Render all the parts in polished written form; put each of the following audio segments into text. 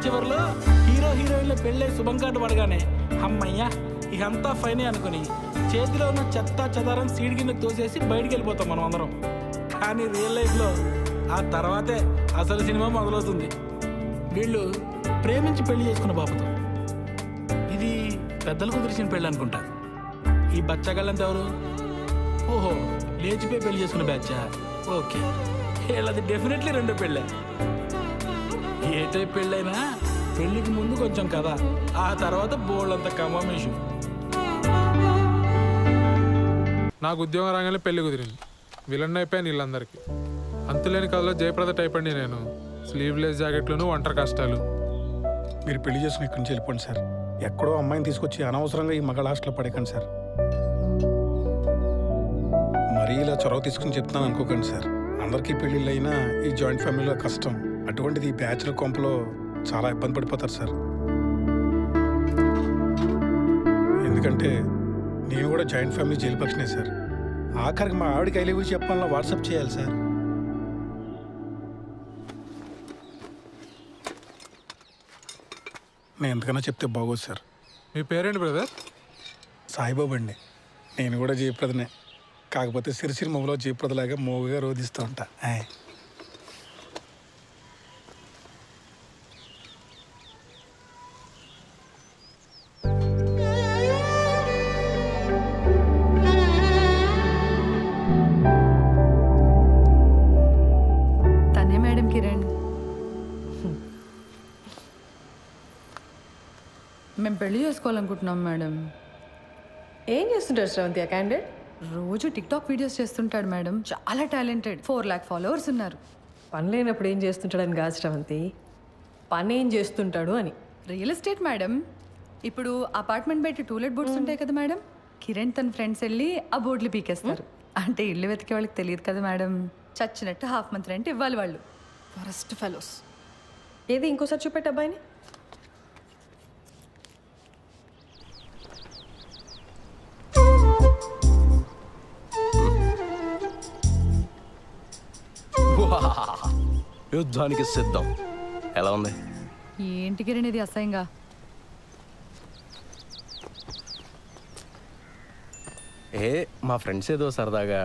చివరిలో హీరో హీరోయిన్ల పెళ్ళే శుభం కార్డు పడగానే అమ్మయ్యా ఇదంతా ఫైనే అనుకుని చేతిలో ఉన్న చెత్త చెదారం సీడ్ కిందకి తోసేసి బయటికి వెళ్ళిపోతాం మనం అందరం. కానీ రియల్ లైఫ్లో ఆ తర్వాతే అసలు సినిమా మొదలవుతుంది. వీళ్ళు ప్రేమించి పెళ్లి చేసుకున్న బాబుతో. ఇది పెద్దలు కుదిరిచిన పెళ్ళి అనుకుంటా. ఈ బచ్చగాళ్ళంతా ఎవరు? ఓహో, లేచిపోయి పెళ్లి చేసుకున్న బ్యాచా? ఓకే, వీళ్ళది డెఫినెట్లీ రెండో పెళ్ళే. ఏ టైప్ పెళ్ళైనా పెళ్లికి ముందు కొంచెం కథ, ఆ తర్వాత బోళ్ళంత కమామేషు. నాకు ఉద్యోగం రాగానే పెళ్లి కుదిరింది. విలన్ అయిపోయాను వీళ్ళందరికీ. అంతులేని కథలో జయప్రద టైప్ అండి నేను. స్లీవ్లెస్ జాకెట్లను, ఒంటరి కష్టాలు. మీరు పెళ్లి చేసుకుని ఇక్కడి నుంచి వెళ్ళిపోండి సార్. ఎక్కడో అమ్మాయిని తీసుకొచ్చి అనవసరంగా ఈ మగ హాస్టల్లో పడకండి సార్. మరీ ఇలా చొరవ తీసుకుని చెప్తాను అనుకోకండి సార్. అందరికీ పెళ్ళిళ్ళు అయినా ఈ జాయింట్ ఫ్యామిలీలో కష్టం. అటువంటిది ఈ బ్యాచులర్ కొంపలో చాలా ఇబ్బంది పడిపోతారు సార్. ఎందుకంటే నేను కూడా జాయింట్ ఫ్యామిలీ జైలు పక్షనే సార్. ఆఖరికి మా ఆవిడకి ఐ లవ్ యూ చెప్పాలన్నా వాట్సాప్ చేయాలి సార్. నేను ఎంతకన్నా చెప్తే బాగోదు సార్. మీ పేరేంటి బ్రదర్? సాయిబాబు అండి. నేను కూడా జయప్రదనే, కాకపోతే సిరిసిరి మొగలో జయప్రదలాగా మోగుగా రోధిస్తూ ఉంటా. తనే మేడం కిరణ్. మేము పెళ్లి చేసుకోవాలనుకుంటున్నాం మేడం. ఏం చేస్తుంటారు శ్రవంతి ఆ క్యాండిడేట్? రోజు టిక్టాక్ వీడియోస్ చేస్తుంటాడు మేడం. చాలా టాలెంటెడ్. 4 lakh ఫాలోవర్స్ ఉన్నారు. పని లేనప్పుడు ఏం చేస్తుంటాడని కాదు శ్రవంతి, పని ఏం చేస్తుంటాడు అని. Real estate madam. ఇప్పుడు అపార్ట్మెంట్ బయట టూలెట్ బోర్డ్స్ ఉంటాయి కదా మేడం, కిరణ్ తన ఫ్రెండ్స్ వెళ్ళి ఆ బోర్డులు పీకేస్తారు. అంటే ఇల్లు వెతికే వాళ్ళకి తెలియదు కదా మేడం. చచ్చినట్టు హాఫ్ మంత్ రెంట్ ఇవ్వాలి వాళ్ళు. Forest fellows. ఏది ఇంకోసారి చూపెట్టు అబ్బాయిని. యుద్ధానికి సిద్ధం. ఎలా ఉంది? ఏంటి కిరణ్ ఇది అసహ్యంగా? మా ఫ్రెండ్స్ ఏదో సరదాగా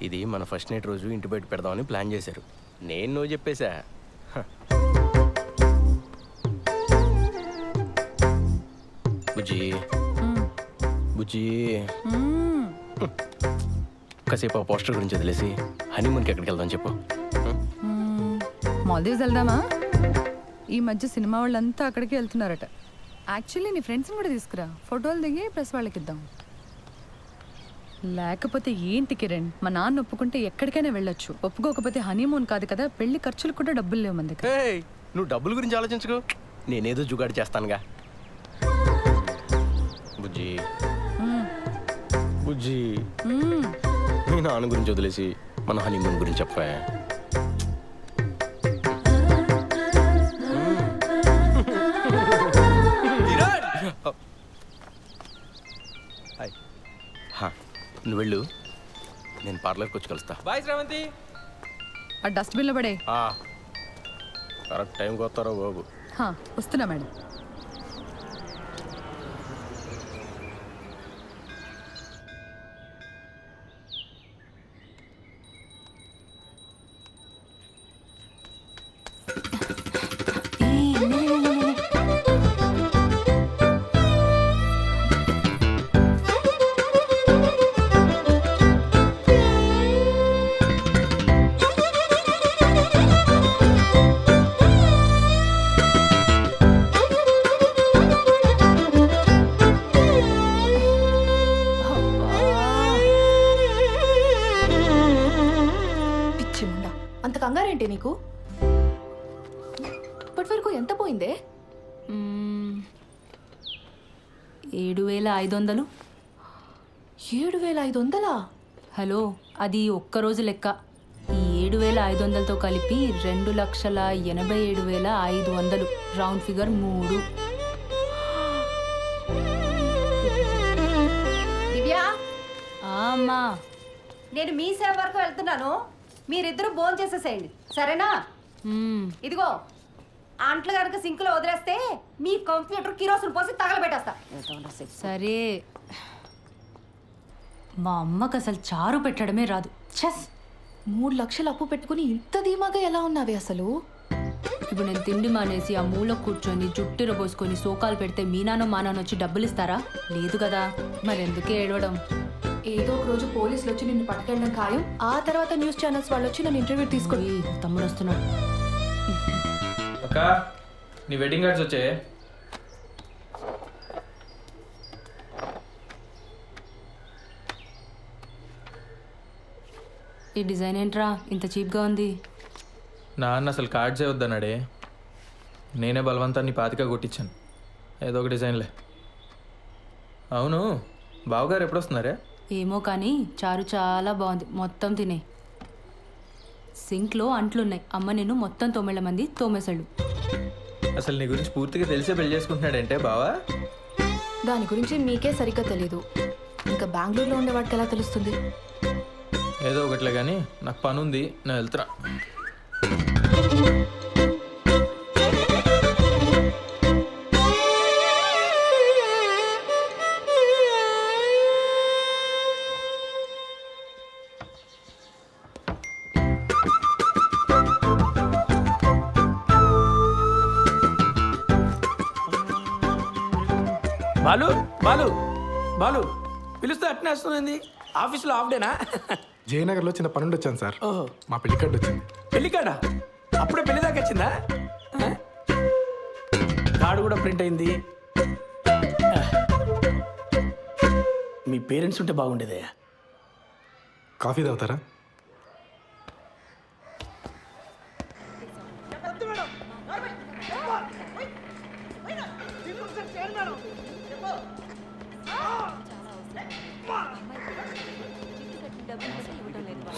ఇది మన ఫస్ట్ నైట్ రోజు ఇంటి బయట పెడదామని ప్లాన్ చేశారు. నేను నువ్వు చెప్పేశా. బుజ్జి బుజ్జి కాసేపు ఆ పోస్టర్ గురించి వదిలేసి హనీమూన్కి ఎక్కడికి వెళ్దాం చెప్పు. మాల్దీవ్స్ వెళ్దామా? ఈ మధ్య సినిమా వాళ్ళంతా అక్కడికి వెళ్తున్నారట. యాక్చువల్లీ నీ ఫ్రెండ్స్ని కూడా తీసుకురా, ఫోటోలు దిగి ప్రెస్ వాళ్ళకి ఇద్దాం. లేకపోతే ఏంటి కిరణ్, మా నాన్న ఒప్పుకుంటే ఎక్కడికైనా వెళ్ళొచ్చు, ఒప్పుకోకపోతే హనీమూన్ కాదు కదా, పెళ్లి ఖర్చులు కూడా డబ్బులు లేవు మన దగ్గర. నువ్వు డబ్బుల గురించి ఆలోచించుకో, నేనేదో జుగాడు చేస్తానుగా. బుజ్జి బుజ్జి మీ నాన్న గురించి వదిలేసి మన హనీమూన్ గురించి చెప్పా. నువ్వు వెళ్ళు, నేను పార్లర్కి వచ్చి కలుస్తా. బాయ్ శ్రవంతి. ఆ డస్ట్బిన్లో పడే. కరెక్ట్ టైంకి వస్తారో బాబు. వస్తున్నా మేడం. అంత కంగారేంటి నీకు? ఇప్పటి వరకు ఎంత పోయిందే? 7,500. 7,500? హలో, అది ఒక్కరోజు లెక్క. ఈ 7,500తో కలిపి 2,87,500. Round figure 3. దివ్యా, అమ్మా, నేను మీ సేవ వరకు వెళ్తున్నాను. మీరిద్దరూ భోజనం చేసేసేయండి, సరేనా? ఇదిగో అంట్లు కనుక సింక్ లో వదిలేస్తే మీ కంప్యూటర్ కిరోసిన్ పోసి తగలబెట్టేస్తా. సరే, మా అమ్మకు అసలు చారు పెట్టడమే రాదు. చెస్ 3 లక్షలు అప్పు పెట్టుకుని ఇంత ధీమాగా ఎలా ఉన్నావే అసలు? ఇప్పుడు నేను తిండి మానేసి ఆ మూల కూర్చొని జుట్టిర పోసుకొని సోకాలు పెడితే మీ నాన్న మా నాన్న వచ్చి డబ్బులు ఇస్తారా? లేదు కదా, మరెందుకే ఏడవడం? ఏదో ఒక రోజు పోలీసులు వచ్చి నిన్ను పట్టుకెళ్ళడం ఖాయం. ఆ తర్వాత న్యూస్ ఛానల్స్ వాళ్ళు వచ్చి నన్ను ఇంటర్వ్యూ తీసుకొని ఓయ్, తమ్ముడు వస్తున్నాడు. అక్క నీ వెడ్డింగ్ కార్డ్స్ వచ్చే. ఈ డిజైన్ ఏంట్రా ఇంత చీప్గా ఉంది? నాన్న అసలు కార్డ్సే వద్దన్నాడే. నేనే బలవంతాన్ని పాతిక కొట్టించాను. ఏదో ఒక డిజైన్లే. అవును, బావగారు ఎప్పుడు వస్తున్నారే? ఏమో కానీ చారు చాలా బాగుంది, మొత్తం తినే. సింక్లో అంట్లున్నాయి, అమ్మ నేను మొత్తం 9 మంది తోమేశాడు. అసలు నీ గురించి పూర్తిగా తెలిసే పెళ్లి చేసుకుంటున్నాడంటే బావా? దాని గురించి మీకే సరిగ్గా తెలీదు. ఇంకా బెంగళూరులో ఉండేవాడికి ఎలా తెలుస్తుంది? ఏదో ఒకట్లే కానీ నాకు పని ఉంది, నేను వెళ్తున్నా. బాలు బాలు బాలు పిలుస్తే అట్నే వస్తుంది. ఆఫీస్లో హాఫ్ డేనా? జయనగర్లో చిన్న పనుండి వచ్చాను సార్. ఓహో, మా పెళ్లి కార్డు వచ్చింది. పెళ్లి కాడా? అప్పుడే పెళ్లి దాకా వచ్చిందా? ఆ? కార్డు కూడా ప్రింట్ అయింది. మీ పేరెంట్స్ ఉంటే బాగుండేదే. కాఫీ తాగుతారా?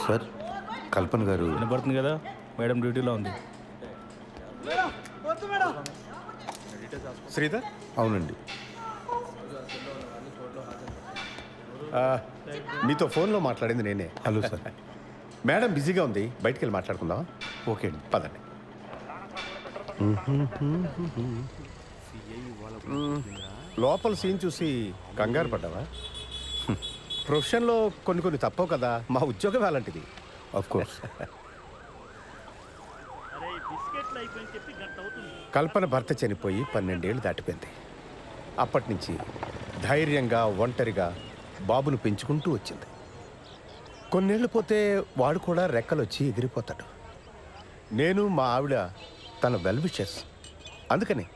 సార్, కల్పన గారు వినపడుతుంది కదా, మేడం డ్యూటీలో ఉంది. శ్రీధర్? అవునండి. మీతో ఫోన్లో మాట్లాడింది నేనే. Hello sir. మేడం బిజీగా ఉంది, బయటికి వెళ్ళి మాట్లాడుకుందాం. ఓకే అండి, పదండి. లోపల సీన్ చూసి కంగారు పడ్డావా? ప్రొఫెషన్లో కొన్ని తప్పవు కదా, మా ఉద్యోగం అలాంటిది. Of course. కల్పన భర్త చనిపోయి 12 ఏళ్ళు దాటిపోయింది. అప్పటి నుంచి ధైర్యంగా ఒంటరిగా బాబును పెంచుకుంటూ వచ్చింది. కొన్నేళ్ళు పోతే వాడు కూడా రెక్కలొచ్చి ఎగిరిపోతాడు. నేను మా ఆవిడ తన వెల్ విషెస్. అందుకని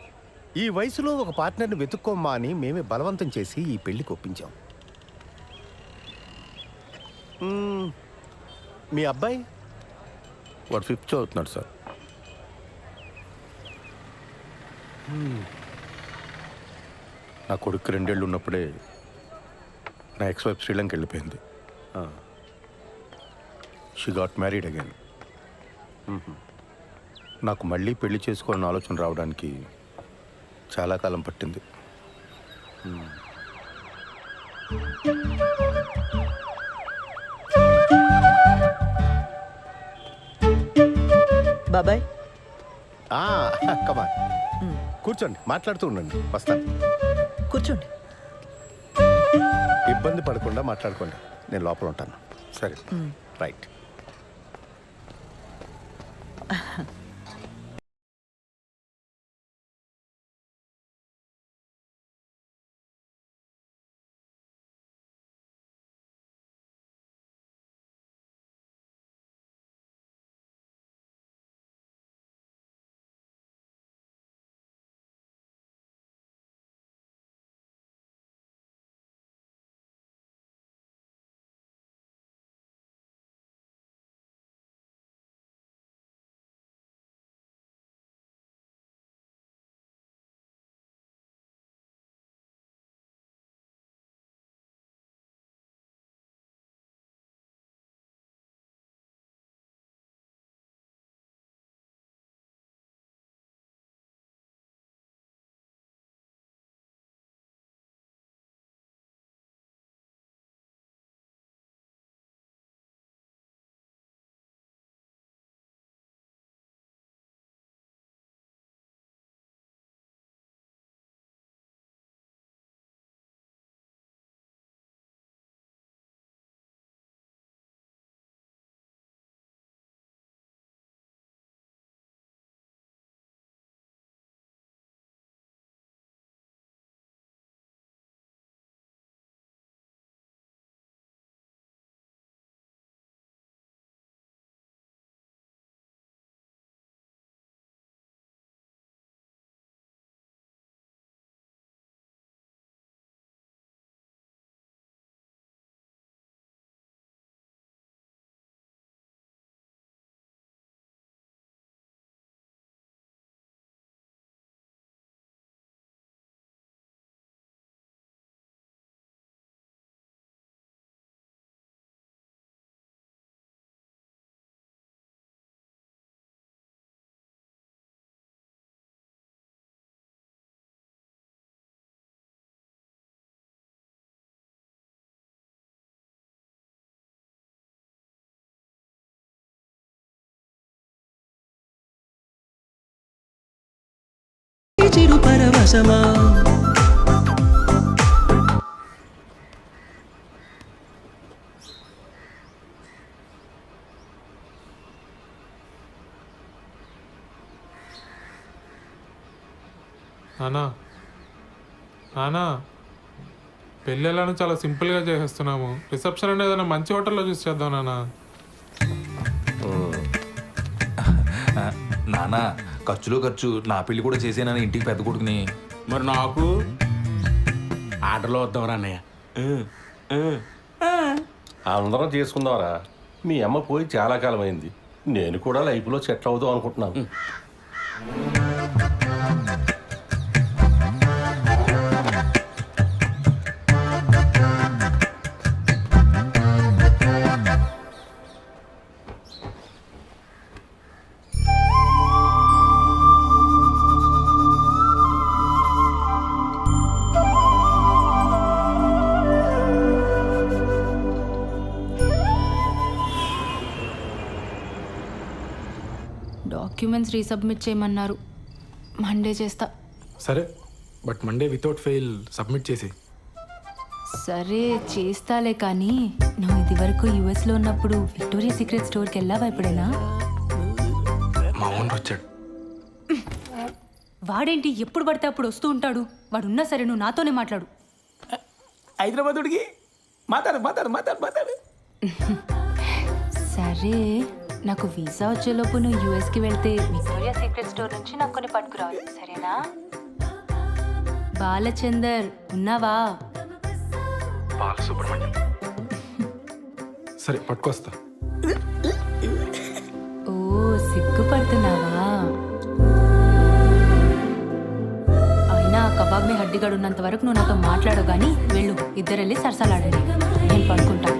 ఈ వయసులో ఒక పార్ట్నర్ని వెతుక్కోమ్మా అని మేమే బలవంతం చేసి ఈ పెళ్లికి ఒప్పించాం. మీ అబ్బాయి? వాడు 5th చదువుతున్నాడు సార్. నా కొడుకు 2 ఏళ్ళు ఉన్నప్పుడే నా ఎక్స్ వైఫ్ శ్రీలంక వెళ్ళిపోయింది. She got married again. నాకు మళ్ళీ పెళ్లి చేసుకోవాలని ఆలోచన రావడానికి చాలా కాలం పట్టింది. బాబాయ్, కమాన్, కూర్చోండి, మాట్లాడుతూ ఉండండి, వస్తాను. కూర్చోండి. ఇబ్బంది పడకుండా మాట్లాడుకోండి, నేను లోపల ఉంటాను. సరే, రైట్. చిరు పరవశమా నానా నానా పెళ్ళి ఎలానో చాలా సింపుల్గా చేసేస్తున్నాము. రిసెప్షన్ అనేది ఏదైనా మంచి హోటల్లో చూసి చేద్దాం నానా. నానా ఖర్చులో ఖర్చు నా పెళ్లి కూడా చేసేనా ఇంటికి పెద్ద కొడుకుని. మరి నాకు ఆటలో వద్దాం అన్నయ్య. అందరం చేసుకుందాంరా. మీ అమ్మ పోయి చాలా కాలం అయింది. నేను కూడా లైఫ్లో సెటిల్ అవుదాం అనుకుంటున్నాను. డాక్యుమెంట్స్ రీసబ్మిట్ చేయమన్నారు. మండే చేస్తా. సరే, but Monday without fail submit చేసి. సరే చేస్తాలే, కానీ నువ్వు ఇది వరకు యుఎస్లో ఉన్నప్పుడు విక్టోరియా సీక్రెట్ స్టోర్కి వెళ్ళావా ఎప్పుడైనా? మా ఓనర్ వచ్చాడు. వాడేంటి ఎప్పుడు పడితే అప్పుడు వస్తూ ఉంటాడు. వాడున్నా సరే నువ్వు నాతోనే మాట్లాడు. హైదరాబాద్ ఉడికి మాట్లాడు మాట్లాడు మాట్లాడు మాట్లాడు. సరే, నాకు వీసా వచ్చేలోపు నువ్వు యూఎస్కి వెళ్తే విక్టోరియా సీక్రెట్ స్టోర్ నుంచి నాకు కొన్ని పట్టుకురావాలి, సరేనా? బాలచందర్ ఉన్నావా? బాలసుబ్రహ్మణ్యం. సరే పట్టుకొస్తా. ఓ సిగ్గుపడుతున్నావా? అయినా ఆ కబాబ్ మీ హడ్డిగాడు ఉన్నంత వరకు నువ్వు నాతో మాట్లాడవు, కానీ వెళ్ళు, ఇద్దరు వెళ్ళి సరసాలాడండి, నేను పడుకుంటా.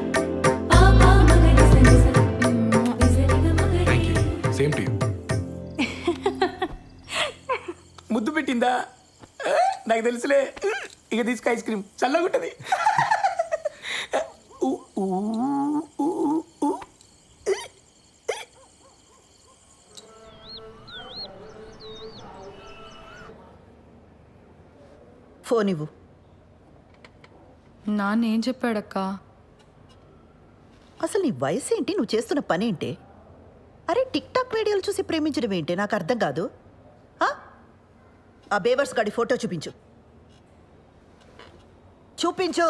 Same to you. ముద్దు పెట్టిందా? నాకు తెలుసులే. ఇక తీసుకు ఐస్ క్రీమ్ చల్లగా ఉంటుంది. ఫోన్ ఇవ్వు. నాన్న ఏం చెప్పాడక్క? అసలు నీ వయసు ఏంటి, నువ్వు చేస్తున్న పని ఏంటి? అరే టిక్ టాక్ వీడియోలు చూసి ప్రేమించడం ఏంటి? నాకు అర్థం కాదు. ఆ బేవర్స్ గాడి ఫోటో చూపించు. చూపించు.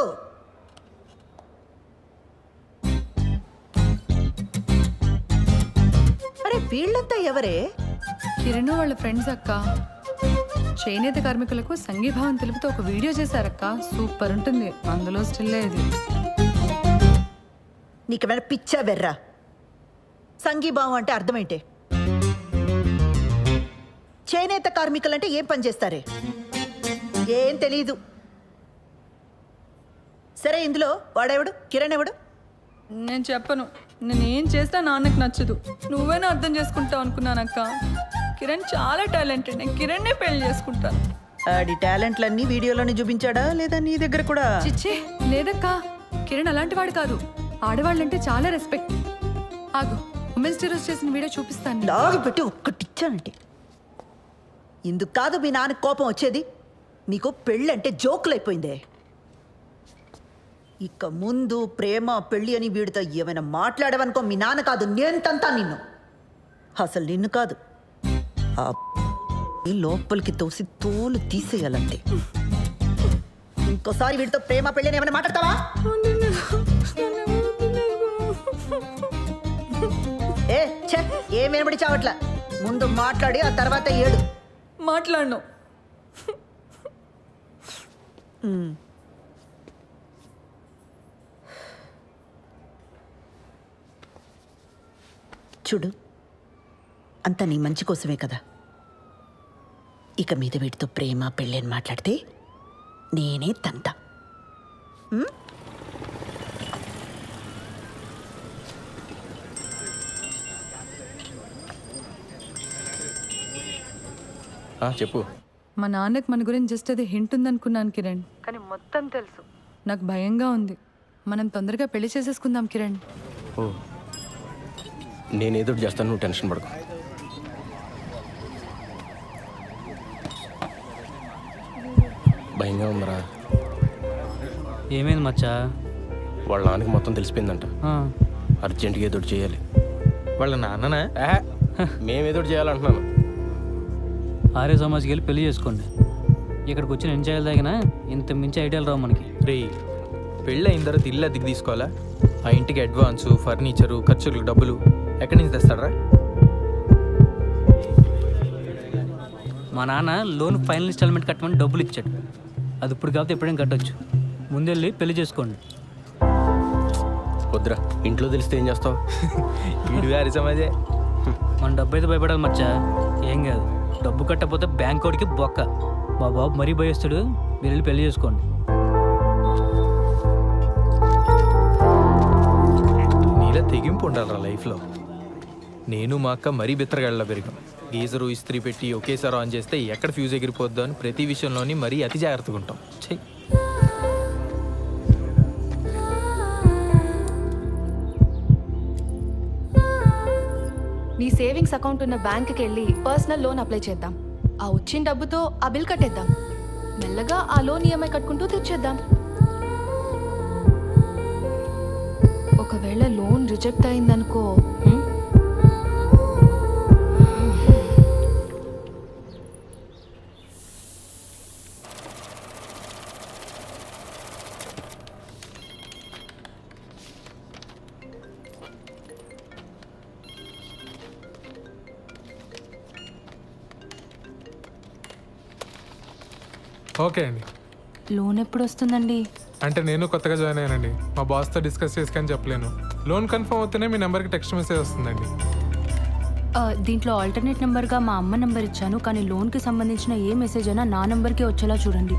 అరే వీళ్ళంతా ఎవరే? కిరణ్ వాళ్ళ ఫ్రెండ్స్ అక్క. చేనేత కార్మికులకు సంఘీభావం తెలుపుతూ ఒక వీడియో చేశారక్క. సూపర్ ఉంటుంది. అందులో స్టిల్ ఇది. నీకేమైనా పిచ్చా వెర్రా? సంఘీభావం అంటే అర్థమేంటే? చేనేత కార్మికులంటే ఏం పని చేస్తారే? ఏం తెలీదు. సరే, ఇందులో వాడెవడు? కిరణ్ ఎవడు? నేను చెప్పను. నేనేం చేస్తా నాన్నకు నచ్చదు. నువ్వేనా అర్థం చేసుకుంటావు అనుకున్నానక్క. కిరణ్ చాలా టాలెంటెడ్. నేను కిరణ్నే పెళ్లి చేసుకుంటాను. ఆడి టాలెంట్లన్నీ వీడియోలోనే చూపించాడా లేదా నీ దగ్గర కూడా? చిచ్చే లేదక్క. కిరణ్ అలాంటి వాడు కాదు. ఆడవాళ్ళంటే చాలా రెస్పెక్ట్. ఆగు, ఉమెన్స్ డే రోజు చేసిన వీడియో చూపిస్తాను. లాగి పెట్టి ఒక్కటిచ్చానంటే ఇందుకు కాదు మీ నాన్న కోపం వచ్చేది. నీకు పెళ్ళంటే జోకులైపోయిందే. ఇక ముందు ప్రేమ పెళ్ళి అని వీడితో ఏమైనా మాట్లాడవనుకో, మీ నాన్న కాదు నేను తంతా నిన్ను. అసలు నిన్ను కాదు, ఆ లోపలికి తోసి తోలు తీసేయాలంతే. ఇంకోసారి వీడితో ప్రేమ పెళ్ళి అని ఏమైనా మాట్లాడతావా? ఏ ఛే, ఏం వినబడి చావట్లా. ముందు మాట్లాడి ఆ తర్వాత ఏడు. మాట్లాడను. చూడు, అంతా నీ మంచి కోసమే కదా. ఇక మీద వీటితో ప్రేమ పెళ్ళి అని మాట్లాడితే నేనే తంతా. చెప్పు. మా నాన్నకి మన గురించి జస్ట్ అది హింట్ ఉందనుకున్నాను కిరణ్, కానీ మొత్తం తెలుసు. నాకు భయంగా ఉంది. మనం తొందరగా పెళ్లి చేసేసుకుందాం కిరణ్. ఓ, నేనేదో చేస్తాను, నువ్వు టెన్షన్ పడకు. భయంగా ఉందిరా. ఏమైంది మచ్చా? వాళ్ళ నాన్నకి మొత్తం తెలిసిపోయిందంట. అర్జెంటుగా ఏదో ఒకటి చేయాలి. వాళ్ళ నాన్ననా? మేమేదో ఒకటి చేయాలంటున్నాను. ఆర్య సమాజ్కి వెళ్ళి పెళ్లి చేసుకోండి. ఇక్కడికి వచ్చి నేను చేయాలి తగిన ఇంత మించి ఐడియాలు రావు మనకి. రే, పెళ్ళి అయిన తర్వాత ఇల్లు అద్దెకి తీసుకోవాలా? ఆ ఇంటికి అడ్వాన్సు, ఫర్నిచరు, ఖర్చులకు డబ్బులు ఎక్కడి నుంచి తెస్తాడరా? మా నాన్న లోన్ ఫైనల్ ఇన్స్టాల్మెంట్ కట్టమని డబ్బులు ఇచ్చాడు. అది ఇప్పుడు కాకపోతే ఎప్పుడైనా కట్టొచ్చు. ముందెళ్ళి పెళ్లి చేసుకోండి. వద్దురా, ఇంట్లో తెలిస్తే ఏం చేస్తావు? వీడు గారి సమాజే. మన డబ్బు అయితే భయపడాలి మచ్చా. ఏం కాదు, డబ్బు కట్టకపోతే బ్యాంక్ కోడికి బొక్క. మా బాబు మరీ భయస్తుడు. మీరు వెళ్ళి పెళ్లి చేసుకోండి. నీలా తెగింపు ఉండాలరా లైఫ్లో. నేను మా అక్క మరీ బిత్తరగాళ్ళ పెరిగాం. గీజరు ఇస్త్రీ పెట్టి ఒకేసారి ఆన్ చేస్తే ఎక్కడ ఫ్యూజ్ ఎగిరిపోద్దో అని ప్రతి విషయంలోని మరీ అతి జాగ్రత్తగా ఉంటాం. చెయ్యి. నీ సేవింగ్స్ అకౌంట్ ఉన్న బ్యాంక్కి వెళ్ళి పర్సనల్ లోన్ అప్లై చేద్దాం. ఆ వచ్చిన డబ్బుతో ఆ బిల్ కట్టేద్దాం. మెల్లగా ఆ లోన్ ఈఎంఐ కట్టుకుంటూ తీర్చేద్దాం. ఒకవేళ లోన్ రిజెక్ట్ అయిందనుకో, ఓకే అండి. లోన్ ఎప్పుడు వస్తుందండి? అంటే నేను కొత్తగా జాయిన్ అయ్యానండి. మా బాస్తో డిస్కస్ చేసుకొని చెప్పలేను. లోన్ కన్ఫర్మ్ అవుతూనే మీ నెంబర్కి టెక్స్ట్ మెసేజ్ వస్తుందండి. దీంట్లో ఆల్టర్నేట్ నెంబర్గా మా అమ్మ నెంబర్ ఇచ్చాను, కానీ లోన్కి సంబంధించిన ఏ మెసేజ్ అయినా నా నెంబర్కి వచ్చేలా చూడండి.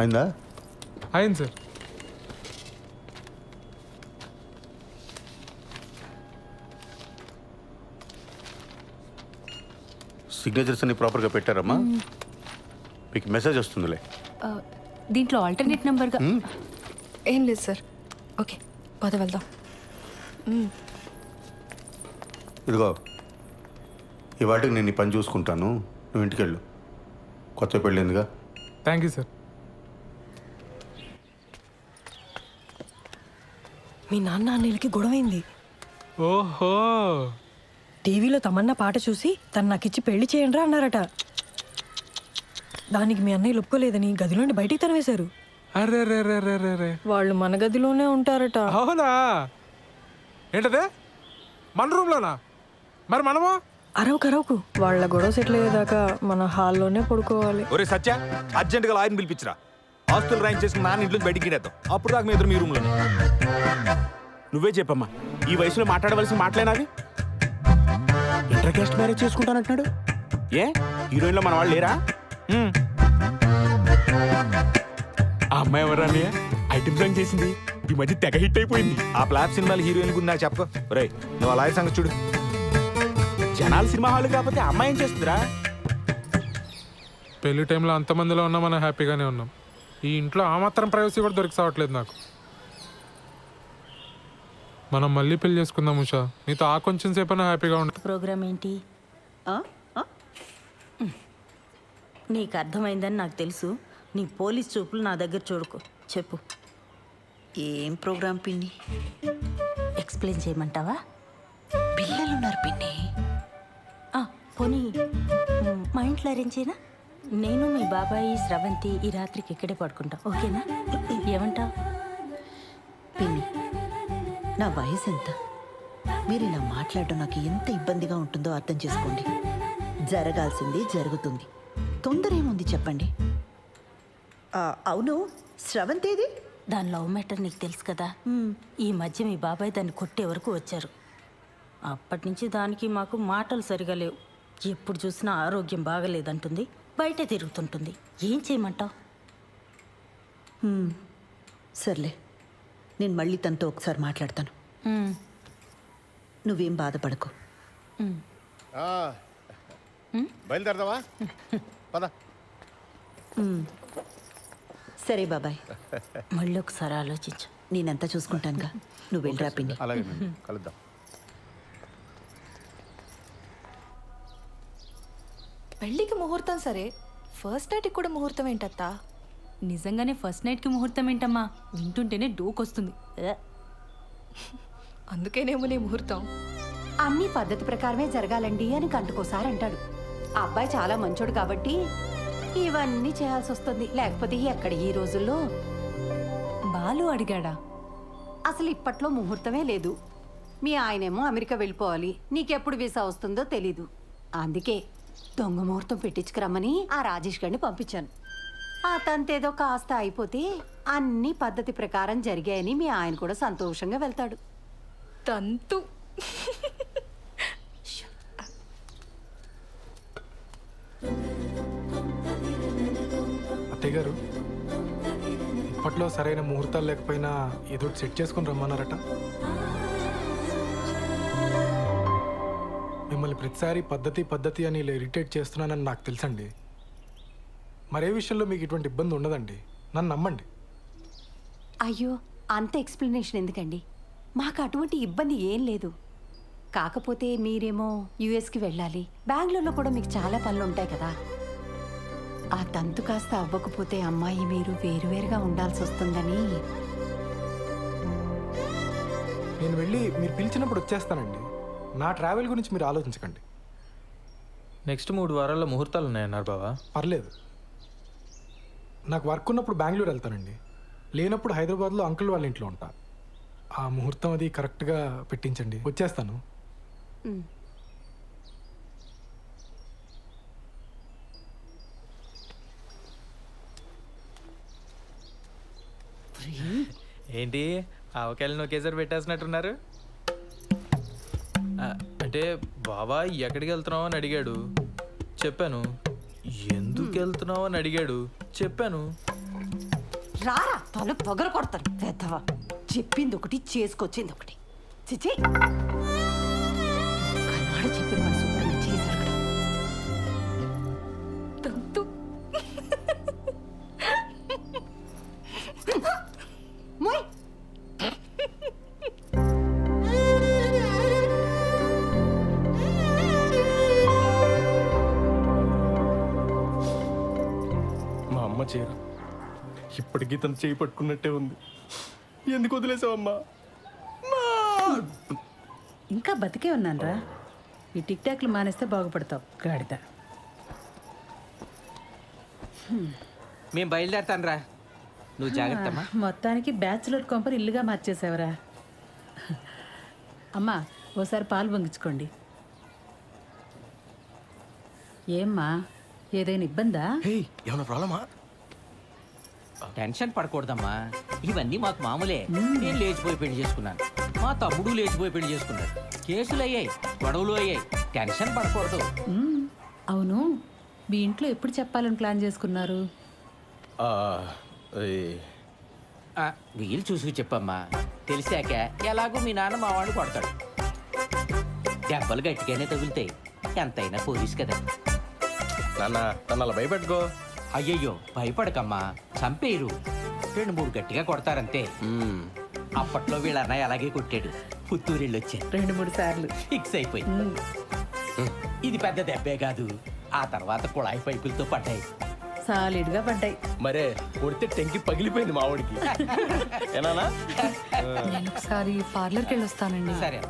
అయిందా? అయింది సార్. సిగ్నేచర్స్ అన్ని ప్రాపర్గా పెట్టారమ్మా? మీకు మెసేజ్ వస్తుందిలే. దీంట్లో ఆల్టర్నేట్ నెంబర్గా ఏం లేదు సార్. ఓకే, పద వెళ్దాం. ఇదిగో, ఈ వాటికి నేను ఈ పని చూసుకుంటాను. నువ్వు ఇంటికి వెళ్ళు. కొత్త పెళ్ళిందిగా. Thank you sir. మీ నాన్న అన్నయ్యలకి గొడవైంది. ఓహో, టీవీలో తమన్నా పాట చూసి తను నాకు ఇచ్చి పెళ్లి చేయండి అన్నారట. దానికి మీ అన్నయ్య ఒప్పుకోలేదని గదిలోండి బయటికి తనవేశారు. అరే రే రే రే రే రే. వాళ్ళు మన గదిలోనే ఉంటారట. అవునా? ఏంటదే, మన రూమ్లోనా? మరి మనము అరవకు వాళ్ళ గొడవ సెటిల్ అయ్యేదాకా మన హాల్లోనే పడుకోవాలి. ఒరే సత్య, అర్జెంటుగా లాయర్ని పిలిపించరా. ఆస్తులు రాయింగ్ చేసుకుని నాన్న ఇంట్లో బయటికి గిడేద్దాం. అప్పుడు దాకా మీ ఎదురు మీ రూమ్లోనే. నువ్వే చెప్పమ్మా, ఈ వయసులో మాట్లాడవలసిన మాటలేనావి? ఇంటర్ కాస్ట్ మ్యారేజ్ చేసుకుంటానంటున్నాడు. ఏ హీరోయిన్లో మన వాళ్ళు లేరా? ఆ అమ్మాయి ఎవరా అన్నయ్య? ఐటమ్ సాంగ్ చేసింది, ఈ మధ్య తెగ హిట్ అయిపోయింది. ఆ ఫ్లాప్ సినిమాలు హీరోయిన్ గురించి నాకు చెప్పు. ఒరే, నువ్వు ఆ లాయర్ సంగతి చూడు. జనాలు సినిమా హాల్ కాకపోతే అమ్మాయి ఏం చేస్తుందిరా? పెళ్లి టైంలో అంతమందిలో ఉన్నా మనం హ్యాపీగానే ఉన్నాం. ఈ ఇంట్లో ఆ మాత్రం ప్రైవసీ కూడా దొరికి సావట్లేదు నాకు. మనం మళ్ళీ పెళ్లి చేసుకుందాం ఉషా. నీతో ఆ కొంచెం సేపైనా హ్యాపీగా ఉంటుంది. ప్రోగ్రామ్ ఏంటి? నీకు అర్థమైందని నాకు తెలుసు. నీ పోలీస్ చూపులు నా దగ్గర చూడుకో. చెప్పు, ఏం ప్రోగ్రామ్ పిన్ని? ఎక్స్ప్లెయిన్ చేయమంటావా? పిల్లలున్నారు పిన్ని. పోనీ మా ఇంట్లో అరేంజ్ చేయనా? నేను మీ బాబాయి స్రవంతి ఈ రాత్రికి ఇక్కడే పడుకుంటాం, ఓకేనా? ఏమంటావు? పిన్ని, నా వయసు ఎంత? మీరు ఇలా మాట్లాడడం నాకు ఎంత ఇబ్బందిగా ఉంటుందో అర్థం చేసుకోండి. జరగాల్సింది జరుగుతుంది. తొందర ఏముంది చెప్పండి. అవును, స్రవంతేది? దాని లవ్ మ్యాటర్ నీకు తెలుసు కదా. ఈ మధ్య మీ బాబాయ్ దాన్ని కొట్టే వరకు వచ్చారు. అప్పటి నుంచి దానికి మాకు మాటలు సరిగా లేవు. ఎప్పుడు చూసినా ఆరోగ్యం బాగలేదంటుంది, బయట తిరుగుతుంటుంది. ఏం చేయమంటావు? సర్లే, నేను మళ్ళీ తనతో ఒకసారి మాట్లాడతాను. నువ్వేం బాధపడకు. బయలుదేరదావా? పద. సరే బాబాయ్, మళ్ళీ ఒకసారి ఆలోచించు. నేనంతా చూసుకుంటానుగా, నువ్వు వెళ్ళరా పిన్ని. అలాగే, కలుద్దాం. పెళ్లికి ముహూర్తం సరే, ఫస్ట్ నైట్కి కూడా ముహూర్తం ఏంటత్తా? నిజంగానే ఫస్ట్ నైట్కి ముహూర్తం ఏంటమ్మా? వింటుంటేనే డోకొస్తుంది. అందుకేనేమో నీ ముహూర్తం. అన్ని పద్ధతి ప్రకారమే జరగాలండి అని గంటకోసారి అంటాడు. ఆ అబ్బాయి చాలా మంచోడు కాబట్టి ఇవన్నీ చేయాల్సి వస్తుంది. లేకపోతే ఎక్కడ ఈ రోజుల్లో. బాలు అడిగాడా? అసలు ఇప్పట్లో ముహూర్తమే లేదు. మీ ఆయనేమో అమెరికా వెళ్ళిపోవాలి, నీకెప్పుడు వీసా వస్తుందో తెలీదు. అందుకే దొంగ ముహూర్తం పెట్టించుకురమ్మని ఆ రాజేష్ గారిని పంపించాను. ఆ తంతేదో కాస్త అయిపోతే అన్ని పద్ధతి ప్రకారం జరిగాయని మీ ఆయన కూడా సంతోషంగా వెళ్తాడు. తంతు. అత్తయ్య గారు, ఇప్పట్లో సరైన ముహూర్తాలు లేకపోయినా ఏదో సెట్ చేసుకుని రమ్మన్నారట. మిమ్మల్ని ప్రతిసారి పద్ధతి అని ఇలా ఇరిటేట్ చేస్తున్నానని నాకు తెలుసండి. మరే విషయంలో మీకు ఇటువంటి ఇబ్బంది ఉండదండి, నన్ను నమ్మండి. అయ్యో, అంత ఎక్స్ప్లెనేషన్ ఎందుకండి? మాకు అటువంటి ఇబ్బంది ఏం లేదు. కాకపోతే మీరేమో యుఎస్కి వెళ్ళాలి, బెంగళూరులో కూడా మీకు చాలా పనులు ఉంటాయి కదా. ఆ తంతు కాస్త అవ్వకపోతే అమ్మాయి మీరు వేరువేరుగా ఉండాల్సి వస్తుందని. నేను వెళ్ళి మీరు పిలిచినప్పుడు వచ్చేస్తానండి. నా ట్రావెల్ గురించి మీరు ఆలోచించకండి. నెక్స్ట్ 3 వారాల్లో ముహూర్తాలు ఉన్నాయన్నారు బావా. పర్లేదు, నాకు వర్క్ ఉన్నప్పుడు బెంగళూరు వెళ్తానండి, లేనప్పుడు హైదరాబాద్లో అంకుల్ వాళ్ళ ఇంట్లో ఉంటా. ఆ ముహూర్తం అది కరెక్ట్గా పెట్టించండి, వచ్చేస్తాను. ఏంటి ఆవకాయలను ఒకేసారి పెట్టేసినట్టున్నారు? అంటే బావా ఎక్కడికి వెళ్తున్నావు అని అడిగాడు, చెప్పాను. ఎందుకు వెళ్తున్నావు అని అడిగాడు, చెప్పాను. రారా తల పగల కొడతాను పెద్దవా. చెప్పింది ఒకటి, చేసుకొచ్చింది ఒకటి. చిచి, కన్నాడు చెప్పిన మన శుభ్రంగా చేశారు కదా. తంతు. మోయ్. మా అమ్మ చీర ఇప్పటికీ తను చేయి పట్టుకున్నట్టే ఉంది. ఎందుకు వదిలేసావమ్మా? ఇంకా బతికే ఉన్నానరా. ఈ టిక్ టాక్లు మానేస్తే బాగుపడతావు గాడిద. మేము బయలుదేరతాను రా, నువ్వు జాగ్రత్తమ్మా. మొత్తానికి బ్యాచులర్ కొంపని ఇల్లుగా మార్చేసావరా. అమ్మా, ఓసారి పాలు పొంగించుకోండి. ఏమ్మా, ఏదైనా ఇబ్బందా? ఏమైనా ప్రాబ్లమా? టెన్షన్ పడకూడదమ్మా, ఇవన్నీ మాకు మామూలే. నేను లేచిపోయి పెళ్లి చేసుకున్నాను, మా తమ్ముడు లేచిపోయి పెళ్లి చేసుకున్నాడు. కేసులు అయ్యాయి, గొడవలు అయ్యాయి. టెన్షన్ పడకూడదు. అవును, మీ ఇంట్లో ఎప్పుడు చెప్పాలని ప్లాన్ చేసుకున్నారు? వీలు చూసుకు చెప్పమ్మా. తెలిసాక ఎలాగో మీ నాన్న మా వాడిని కొడతాడు. దెబ్బలు గట్టిగానే తగులుతాయి, ఎంతైనా పోలీస్ కదా. నాన్న నన్ను అలా భయపెట్టుకో. అయ్యయ్యో, భయపడకమ్మా, చంపేయరు. 2-3 గట్టిగా కొడతారంతే. అప్పట్లో వీళ్ళ అన్నయ్య అలాగే కొట్టాడు. పుత్తూరు వెళ్ళి వచ్చాను, 2-3 సార్లు ఫిక్స్ అయిపోయి. ఇది పెద్ద దెబ్బే కాదు. ఆ తర్వాత కుళాయి పైపులతో పడ్డాయి, సాలిడ్గా పడ్డాయి. మరే కొడితే టెంకి పగిలిపోయింది మా వాడికి. ఏనానా? నేను ఒకసారి పార్లర్కి వెళ్ళి వస్తానండి. సరే.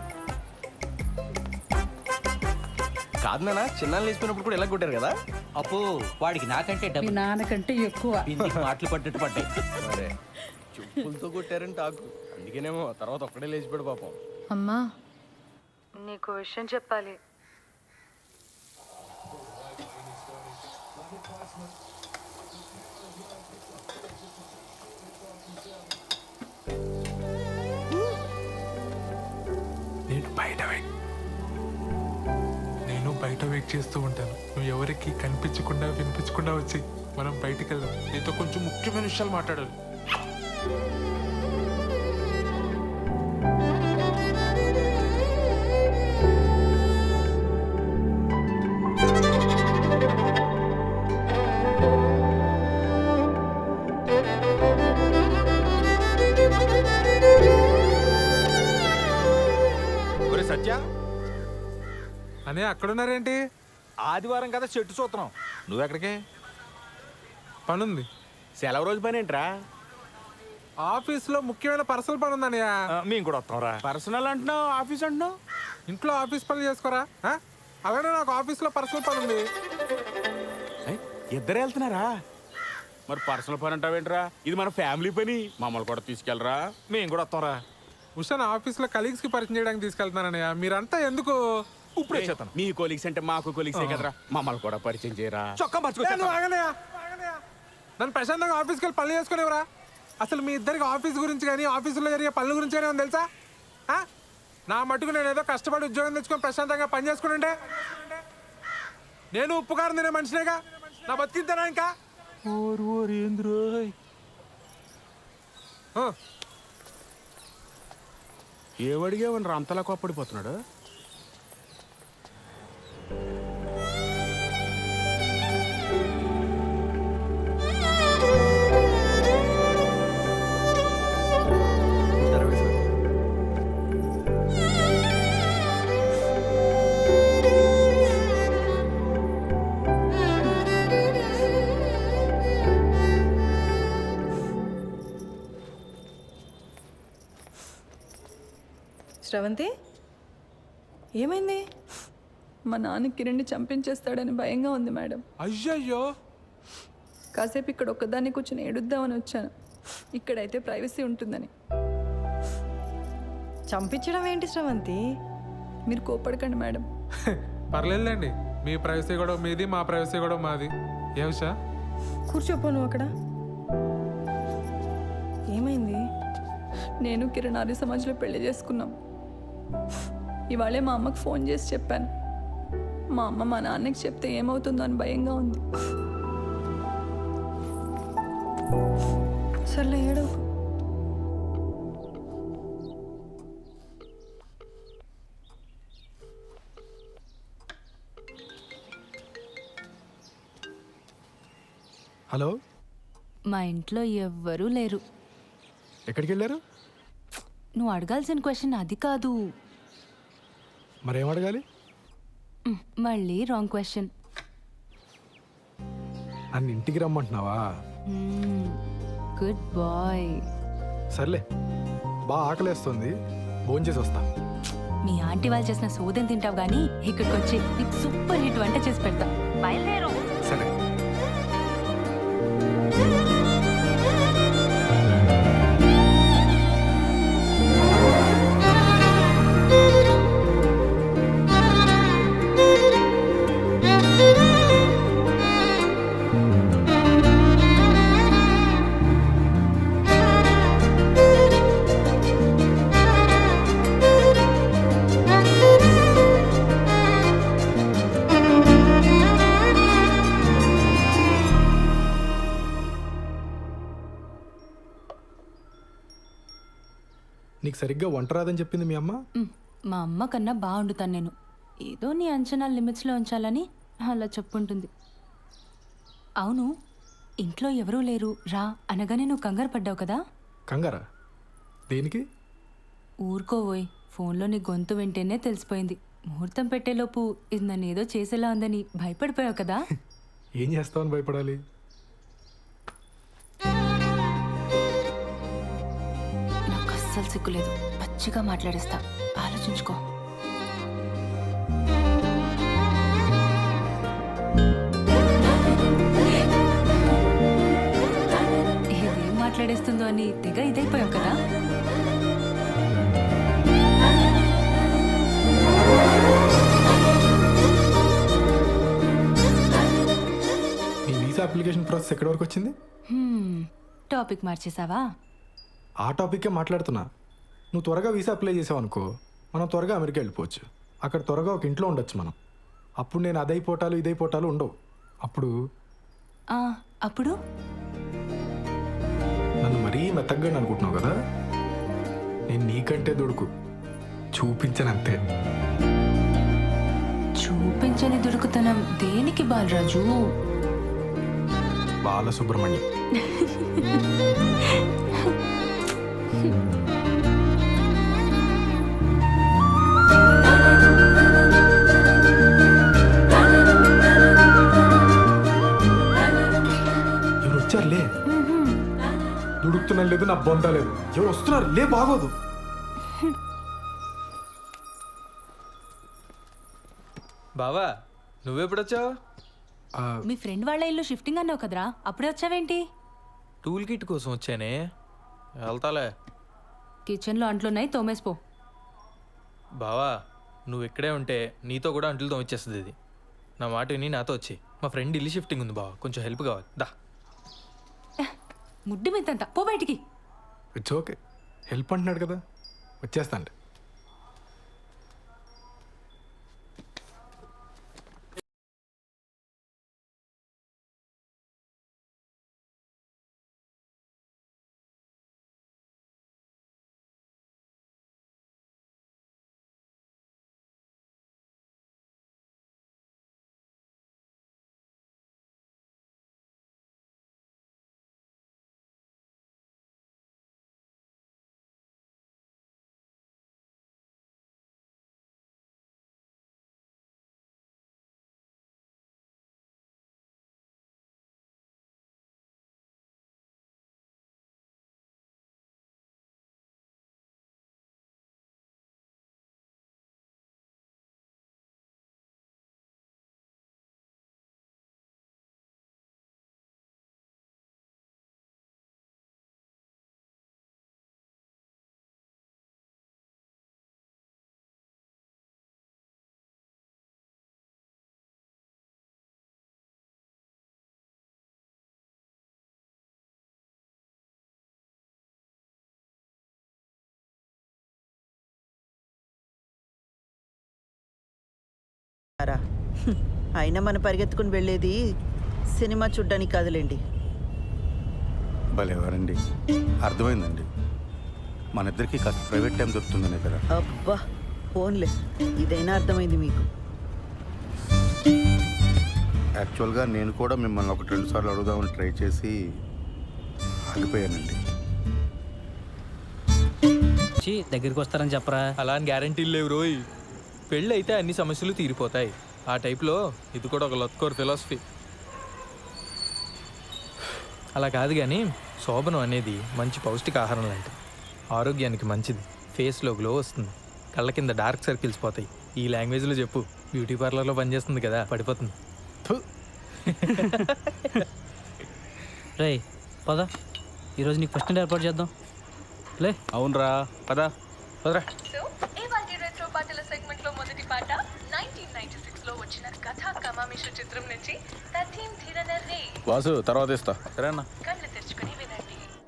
కాదు నాన్న, చిన్నాళ్ళు లేచిపోయినప్పుడు కూడా ఎలా కొట్టారు కదా. అప్పు వాడికి నాకంటే మీ డబ్బు నాన్నకంటే ఎక్కువ. బిందికి మాటలు పడ్డట్టు పడ్డాయి. మరే చెప్పులతో కొట్టారని టాకు, అందుకేనేమో తర్వాత ఒక్కడే లేచిపోయాడు పాపం. అమ్మా, నీకు విషయం చెప్పాలి. నేను బయట వెయిట్ చేస్తూ ఉంటాను. నువ్వు ఎవరికి కనిపించకుండా వినిపించకుండా వచ్చి మనం బయటికి వెళ్దాం. నీతో కొంచెం ముఖ్యమైన విషయాలు మాట్లాడాలి. సత్య, అనే అక్కడున్నారేంటి? ఆదివారం కదా చెట్టు చూస్తున్నాం, నువ్వెక్కడికే? పనుంది. సెలవు రోజు పని ఏంట్రా? ఆఫీస్లో ముఖ్యమైన పర్సనల్ పని ఉందన్నయ్య. మేము కూడా వస్తాంరా. పర్సనల్ అంటున్నావు, ఆఫీస్ అంటున్నావు. ఇంట్లో ఆఫీస్ పనులు చేసుకోరా? అలానే నాకు ఆఫీస్లో పర్సనల్ పని ఉంది. ఇద్దరు వెళ్తున్నారా? మరి పర్సనల్ పని అంటావేంట్రా? ఇది మన ఫ్యామిలీ పని, మమ్మల్ని కూడా తీసుకెళ్ళరా. మేము కూడా వస్తాంరా. ఉషాన్ ఆఫీస్లో కలీగ్స్కి పరిచయం చేయడానికి తీసుకెళ్తున్నానన్నయ్య. మీరంతా ఎందుకు? ఇప్పుడే చేస్తాను. మీ కొలీగ్స్ అంటే మాకు కొలీగ్సే కదరా, మమ్మల్ని కూడా పరిచయం చేయరా. చొక్కా మర్చిపోయి ఆగనయ్య, నన్ను ప్రశాంతంగా ఆఫీస్కి వెళ్ళి పనులు చేసుకునేవరా? అసలు మీ ఇద్దరికి ఆఫీస్ గురించి కానీ ఆఫీసులో జరిగే పనుల గురించి కానీ ఏమో తెలుసా? నా మటుకు నేను ఏదో కష్టపడి ఉద్యోగం తెచ్చుకొని ప్రశాంతంగా పని చేసుకుంటే నేను ఉప్పు కారం తినే మనిషినేగా. నా బతికింతేనా ఇంకా? ఏమడిగావని అంతలా కోప్పడిపోతున్నాడు? శ్రవంతి, ఏమైంది? మా నాన్న కిరణ్ని చంపించేస్తాడని భయంగా ఉంది మేడం. అయ్యయ్యో, కాసేపు ఇక్కడ ఒక్కదాన్ని కూర్చొని ఏడుద్దామని వచ్చాను. ఇక్కడైతే ప్రైవసీ ఉంటుందని. చంపించడం ఏంటి శ్రవంతి? మీరు కోపడకండి మేడం. పర్లేదులేండి. మీ ప్రైవసీ కూడా మీది, మా ప్రైవసీ కూడా మాది. ఏ ఉషా? కూర్చోపో నువ్వు అక్కడ. ఏమైంది? నేను కిరణ్ ఆర్య సమాజ్లో పెళ్లి చేసుకున్నాం. ఇవాళే మా అమ్మకు ఫోన్ చేసి చెప్పాను. మా అమ్మ మా నాన్నకి చెప్తే ఏమవుతుందో అని భయంగా ఉంది. సర్లే, ఏడవకు. హలో, మా ఇంట్లో ఎవ్వరూ లేరు. ఎక్కడికి వెళ్ళారు? నువ్వు అడగాల్సిన క్వశ్చన్ అది కాదు. మరేం అడగాలి? మళ్ళీ రాంగ్ క్వశ్చన్. నన్ను ఇంటికి రమ్మంటున్నావా? Good bye. సర్లే, బాగా ఆకలేస్తుంది, భోంచేసి వస్తా. మీ ఆంటీ వాళ్ళు చేసిన సోదం తింటావు కానీ ఇక్కడికి వచ్చి నీకు సూపర్ హిట్ వంట చేసి పెడతా. బయలుదేరు. సరే. నీకు సరిగ్గా వంట రాదని చెప్పింది మీ అమ్మ? మా అమ్మ కన్నా బాగా వండుతాను నేను. ఏదో నీ అంచనా లిమిట్స్లో ఉంచాలని అలా చెప్పుంటుంది. అవును, ఇంట్లో ఎవరూ లేరు రా అనగానే నువ్వు కంగారు పడ్డావు కదా? కంగారా? దేనికి? ఊరుకోవోయ్, ఫోన్లో నీ గొంతు వింటేనే తెలిసిపోయింది. ముహూర్తం పెట్టేలోపు ఇది నన్ను ఏదో చేసేలా ఉందని భయపడిపోయావు కదా? ఏం చేస్తావని భయపడాలి? నాకు అస్సలు సిగ్గులేదు, పచ్చిగా మాట్లాడేస్తా. ఆలోచించుకో. ఇదేం మాట్లాడేస్తుందో అని తెగ ఇదైపోయావు కదా? నీ వీసా అప్లికేషన్ ప్రాసెస్ ఎక్కడి వరకు వచ్చింది? టాపిక్ మార్చేసావా? ఆ టాపిక్కే మాట్లాడుతున్నా. నువ్వు త్వరగా వీసా అప్లై చేసావు అనుకో, మనం త్వరగా అమెరికా వెళ్ళిపోవచ్చు. అక్కడ త్వరగా ఒక ఇంట్లో ఉండొచ్చు మనం. అప్పుడు నేను అదైపోటాలు ఇదైపోటాలు ఉండవు. అప్పుడు అప్పుడు నన్ను మరీ మెత్తగా అనుకుంటున్నావు కదా? నేను నీకంటే దొడుకు చూపించనంతే. చూపించని దొరుకుతనం దేనికి బాలరాజు? బాలసుబ్రహ్మణ్యం. ఎవరు మంచితనం లేదు, నా బొంద లేదు. ఎవరు వస్తున్నారు? లే, బాగోదు. బావా నువ్వెప్పుడొచ్చావు? మీ ఫ్రెండ్ వాళ్ళ ఇల్లు షిఫ్టింగ్ అన్నావు కదరా, అప్పుడే వచ్చావేంటి? టూల్ కిట్ కోసం వచ్చానే, వెళ్తాలే. కిచెన్లో అంట్లున్నాయి, తోమేసిపో. బావా నువ్వు ఇక్కడే ఉంటే నీతో కూడా అంట్లు తోమిచ్చేస్తుంది ఇది. నా మాట విని నాతో వచ్చి. మా ఫ్రెండ్ ఇల్లు షిఫ్టింగ్ ఉంది బావా, కొంచెం హెల్ప్ కావాలి. దా. ముడ్డి మీదంతా పో బయటికి. ఇట్స్ ఓకే, హెల్ప్ అంటున్నాడు కదా, వచ్చేస్తాను. అయినా మనం పరిగెత్తుకుని వెళ్ళేది సినిమా చూడ్డానికి కాదులేండి. భలేవారండి, అర్థమైందండి. మన ఇద్దరికి కాస్త ప్రైవేట్ టైం దొరుకుతుందనే కదా. అబ్బా ఫోన్లే, ఇదైనా అర్థమైంది మీకు. యాక్చువల్గా నేను కూడా మిమ్మల్ని 1-2 సార్లు అడుగుదామని ట్రై చేసి ఆగిపోయానండి. దగ్గరికి వస్తారని చెప్పరా? అలా అని గ్యారంటీలు లేవు రోయ్. పెళ్ళి అయితే అన్ని సమస్యలు తీరిపోతాయి. ఆ టైప్లో ఇది కూడా ఒక లత్కోర్ ఫిలాసఫీ. అలా కాదు కానీ శోభనం అనేది మంచి పౌష్టికాహారం లాంటిది. ఆరోగ్యానికి మంచిది. ఫేస్లో గ్లో వస్తుంది, కళ్ళ కింద డార్క్ సర్కిల్స్ పోతాయి. ఈ లాంగ్వేజ్లో చెప్పు. బ్యూటీ పార్లర్లో పనిచేస్తుంది కదా, పడిపోతుంది. రే పద, ఈరోజు నీకు ఫస్ట్ ఏర్పాటు చేద్దాం. లే. అవునరా, పదా పదరా. పాటల సెగ్మెంట్ లో మొదటి పాట 1996 లో వచ్చిన కథ కమామిషు చిత్రం నుంచి వాసు తర్వాత ఇస్తా. సరేనా?